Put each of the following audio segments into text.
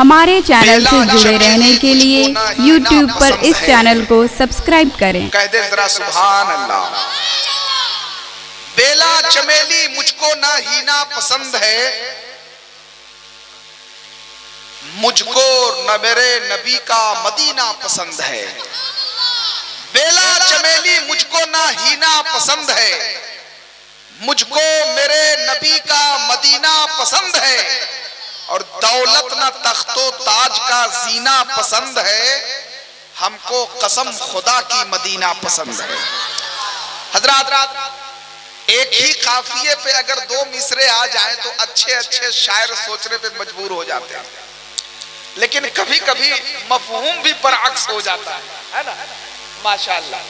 हमारे चैनल से जुड़े रहने के लिए YouTube पर इस चैनल को सब्सक्राइब करें। कह दे जरा सुभान अल्लाह। बेला चमेली मुझको ना हीना पसंद है, मुझको न मेरे नबी का मदीना पसंद है। बेला चमेली मुझको ना हीना पसंद है, मुझको मेरे नबी का मदीना पसंद है। और दौलत न तख्तो ताज का जीना पसंद है, हमको कसम खुदा की मदीना पसंद है। हजरात, एक ही काफिये पे अगर दो मिसरे आ जाएं तो अच्छे अच्छे शायर सोचने पे मजबूर हो जाते हैं, लेकिन कभी कभी मफहूम भी बरअक्स हो जाता है ना। माशाअल्लाह,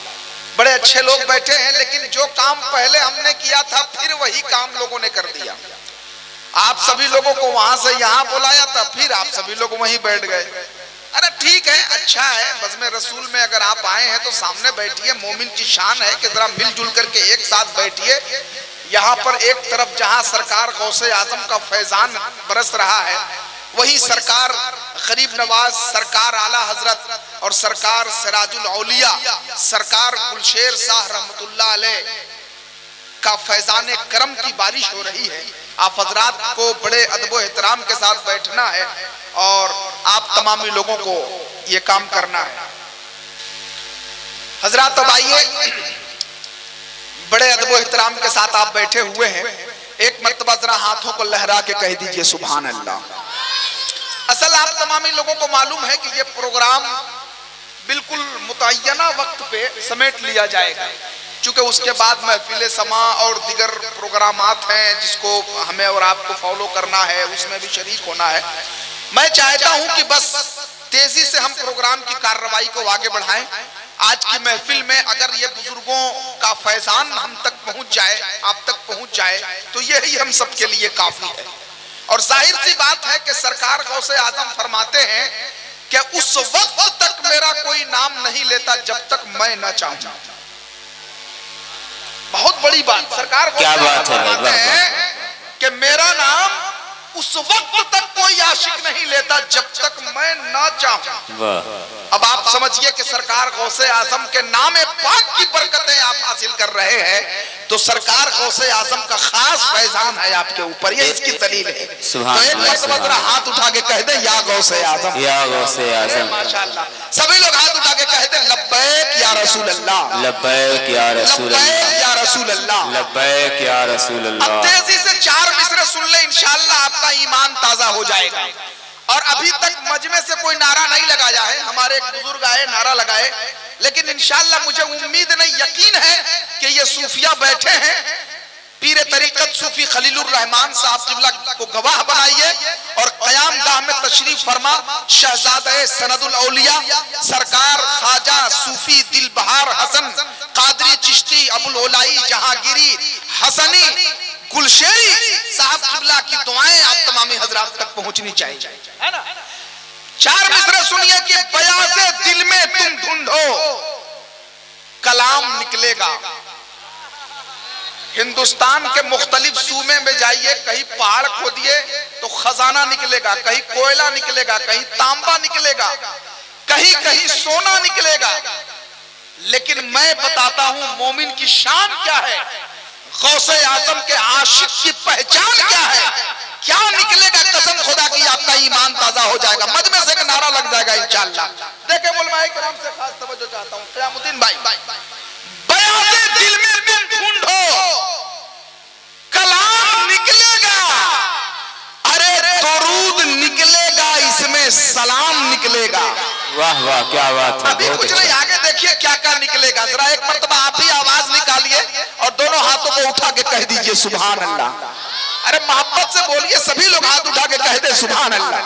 बड़े अच्छे लोग बैठे हैं, लेकिन जो काम पहले हमने किया था फिर वही काम लोगों ने कर दिया। आप सभी लोगों को वहां से यहाँ बुलाया था, फिर आप सभी लोग वहीं बैठ गए। अरे ठीक है, अच्छा है, बज़्म रसूल में अगर आप आए हैं तो सामने बैठिए। मोमिन की शान है कि जरा मिलजुल करके एक साथ बैठिए। यहाँ पर एक तरफ जहाँ सरकार गौसे आजम का फैजान बरस रहा है, वही सरकार गरीब नवाज, सरकार आला हजरत और सरकार सिराजुल औलिया, सरकार गुलशेर शाह रहमतुल्लाह अलैह का फैजान करम की बारिश हो रही है। आप हजरात को बड़े अदब व एहतराम के साथ बैठना है और आप तमामी लोगों को ये काम करना है। हजरात अब आइए, बड़े अदब व एहतराम के साथ आप बैठे हुए हैं, एक मर्तबा जरा हाथों को लहरा के कह दीजिए सुभान अल्लाह। असल आप तमामी लोगों को मालूम है कि ये प्रोग्राम बिल्कुल मुतय्यना वक्त पे समेट लिया जाएगा, चूंकि उसके बाद महफिल समा और दिगर प्रोग्रामात हैं जिसको हमें और आपको फॉलो करना है, उसमें भी शरीक होना है। मैं चाहता हूं कि बस तेजी से हम प्रोग्राम की कार्रवाई को आगे बढ़ाएं। आज की महफिल में अगर ये बुजुर्गों का फैजान हम तक पहुंच जाए, आप तक पहुंच जाए, तो यही हम सबके लिए काफी है। और जाहिर सी बात है कि सरकार गौसे आजम फरमाते हैं कि उस वक्त तक मेरा कोई नाम नहीं लेता जब तक मैं न चाहूं। बहुत बड़ी बात, सरकार क्या बात फरमाते हैं कि मेरा नाम उस वक्त तक कोई आशिक नहीं लेता जब तक मैं ना चाहूं। अब आप समझिए कि सरकार गौसे आजम के नामे पाक की बरकतें आप हासिल कर रहे हैं, तो सरकार गौसे आजम का खास फैजान है आपके ऊपर, ये इसकी दलील है। तो एक मर्तबा जरा हाथ उठा के कह दे या गौसे आजम, या गौसे आजम। माशाअल्लाह, सभी लोग हाथ उठा के कह दे लब्बैक या रसूल अल्लाह, लब्बैक या रसूल अल्लाह, या रसूल अल्लाह, लब्बैक या रसूल अल्लाह। अब तेजी से चार मिसरे सुन ले, इंशाअल्लाह आपका ईमान ताजा हो जाएगा। और अभी तक मजमे से कोई नारा नहीं लगाया है, हमारे एक बुजुर्ग आए नारा लगाए, लेकिन इंशाअल्लाह मुझे उम्मीद नहीं, यकीन है कि ये सूफिया बैठे हैं। पीर तरीकत सूफी खलीलुर रहमान साहब किबला को गवाह बनाइए और कयाम गाह में तशरीफ फरमा शहजादे सनदुल औलिया सरकार ख्वाजा सूफी दिलबहार हसन कादरी चिश्ती अबुल ओलाई जहांगीरी हसनी गुलशेरी साहब किबला की दुआएं आप तमामी हजरात तक पहुंचनी चाहिए, है ना। चार मिसरे सुनिए कि बयाज़े दिल में तुम ढूंढो कलाम निकलेगा। हिंदुस्तान के मुख्तलिफ सूबे में जाइए, कहीं पहाड़ खोदिए तो खजाना निकलेगा, कहीं कोयला निकलेगा, कहीं तांबा निकलेगा, कहीं कहीं सोना निकलेगा। लेकिन मैं बताता हूं मोमिन की शान क्या है, गौसे आजम के आशिक की पहचान क्या है, क्या निकलेगा। कसम खुदा की आपका ईमान ताजा हो जाएगा, मजमे से नारा लग जाएगा इंशाअल्लाह। देखे उलमाए किराम से खास तवज्जो चाहता हूं, क़यामुद्दीन भाई, बयाज़े दिल में तुम ढूंढो कलाम निकलेगा। अरे दरूद निकलेगा, इसमें सलाम निकलेगा। वाह वाह, क्या बात है। अभी कुछ नहीं, आगे देखिए क्या क्या निकलेगा। जरा एक मर्तबा आप ही आवाज निकालिए और दोनों हाथों को उठा के कह दीजिए सुभान अल्लाह। अरे मोहब्बत से बोलिए, सभी लोग हाथ उठा के कह दे सुभान अल्लाह।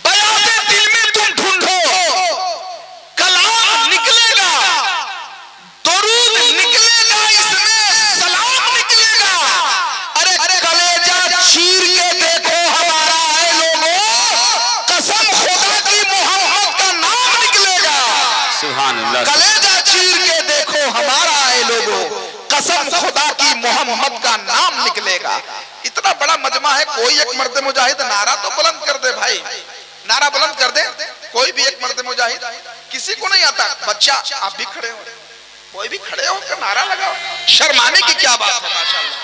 बयाज़े दिल में तुम ढूंढो कलाम निकलेगा, दरूद निकलेगा, इसमें सलाम निकलेगा। अरे कलेजा चीर के देखो हमारा है लोगों, कसम खुदा की मोहम्मद का नाम निकलेगा। सुभान अल्लाह। कलेजा चीर के देखो हमारा है लोगों, कसम खुदा की मोहम्मद का नाम निकलेगा। इतना बड़ा मजमा है, कोई एक मर्द मुजाहिद नारा तो बुलंद कर दे भाई, नारा बुलंद कर दे। कोई भी एक मर्द मुजाहिद, किसी को नहीं आता। बच्चा आप भी खड़े हो, कोई भी खड़े हो कर नारा लगाओ, शर्माने की क्या बात है। माशाअल्लाह,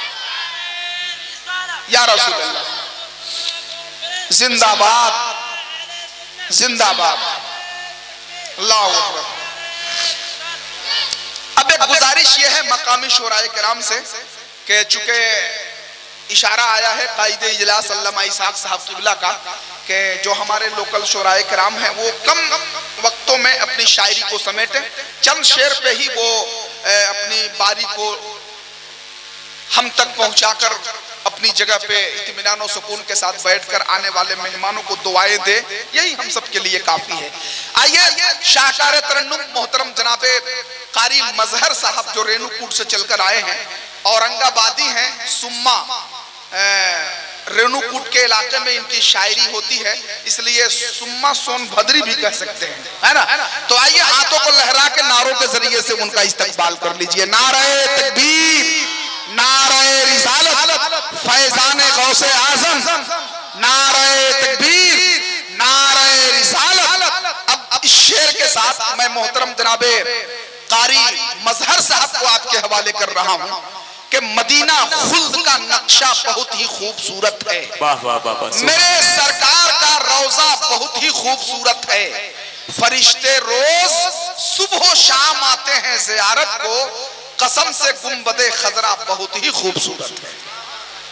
या रसूल अल्लाह, जिंदाबाद जिंदाबाद, अल्लाहू अकबर। अब एक गुजारिश ये है मकामी शोराए किराम से कि चूंकि इशारा आया है कायदे इजलास अल्लामा इसाक साहब किबला का कि जो हमारे लोकल शोराए किराम हैं वो कम वक्तों में अपनी शायरी को समेटे, चंद शेर पे ही वो अपनी बारी को हम तक पहुंचाकर अपनी जगह पे इत्मीनान और सुकून के साथ बैठकर आने वाले मेहमानों को दुआएं दे, यही हम सब के लिए काफी है। आइए शाहकार तरन्नुम मोहतरम जनाबे कारी मजहर साहब जो रेणुकूट से चलकर आए हैं, औरंगाबादी हैं, सुम्मा रेणुकूट के इलाके में इनकी शायरी होती है, इसलिए सुम्मा सोनभद्री भी कह सकते हैं, है ना। तो आइए हाथों को लहरा के नारों के जरिए से उनका इस्तकबाल कर लीजिए। नारे तकबीर, नारे रिसालत, फैजाने गौसे आज़म, नारे तकबीर, नारे रिसालत। अब इस शेर के साथ मैं मोहतरम जनाबे कारी मजहर साहब को आपके हवाले कर रहा हूं कि मदीना खुल्द का नक्शा बहुत ही खूबसूरत है। वाह वाह वाह, मेरे सरकार का रोजा बहुत ही खूबसूरत है। फरिश्ते रोज सुबह शाम आते हैं ज़ियारत को, कसम से गुंबदे खजरा बहुत ही खूबसूरत है।